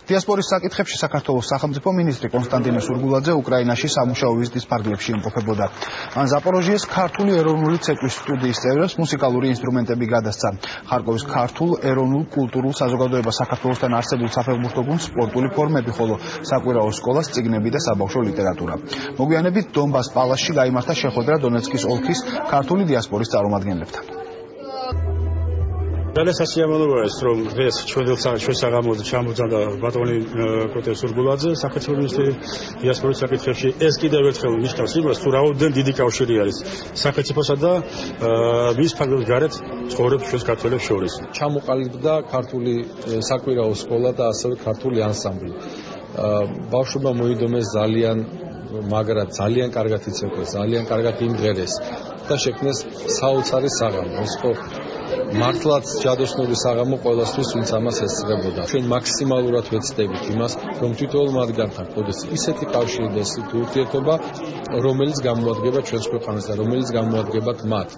დიასპორის საკითხებში საქართველოს სახელმწიფო მინისტრი კონსტანტინე სურგულაძე უკრაინაში სამუშაო ვიზიტის ფარგლებში იმყოფებოდა. მან ზაპოროჟიეს ქართული ეროვნული ცეკვის სტუდიის წევრებს მუსიკალური ინსტრუმენტები გადასცა. ხარკოვის ქართულ ეროვნულ კულტურულ საზოგადოებას საქართველოსთან არსებულ საფეხბურთო გუნდს სპორტული ფორმები, ხოლო საკვირაო სკოლას წიგნები და საბავშვო ლიტერატურა. მოგვიანებით დონბას პალასში გაიმართა შეხვედრა დონეცკის ოლქის ქართული დიასპორის წარმომადგენლებთან. Დასასიამოვნოა ის, რომ დღეს ჩვენ საღამოზე ჩამოძანდა ბატონი კოტე სურგულაძე, საქართველოს მინისტრი დიასპორის საკითხებში. ეს კიდევ ერთხელ ნიშნავს იმას, თუ რაოდენ დიდი კავშირი არის სახელმწიფოსა და მის ფარგლებს გარეთ ცხოვრებს ჩვენს ქართველებს შორის. ჩამოყალიბდა ქართული საკვირაო სკოლა და ასევე ქართული ანსამბლი. ბავშვებმა მოიდომეს ძალიან მაგრად, ძალიან კარგად იცეკვეს, ძალიან კარგად იმღერეს და შექმნეს საოცარი საღამო. ეს ხო მართლაც ჯადოსნური საღამო ყველასთვის, ვინც ამას ესწრებოდა. ჩვენ მაქსიმალურად ვეცდებით იმას, რომ თითოეულ მათგანთან ჰქონდეს ისეთი კავშირი და ისეთი ურთიერთობა, რომელიც გამოადგება ჩვენს ქვეყანას და რომელიც გამოადგებათ მათ.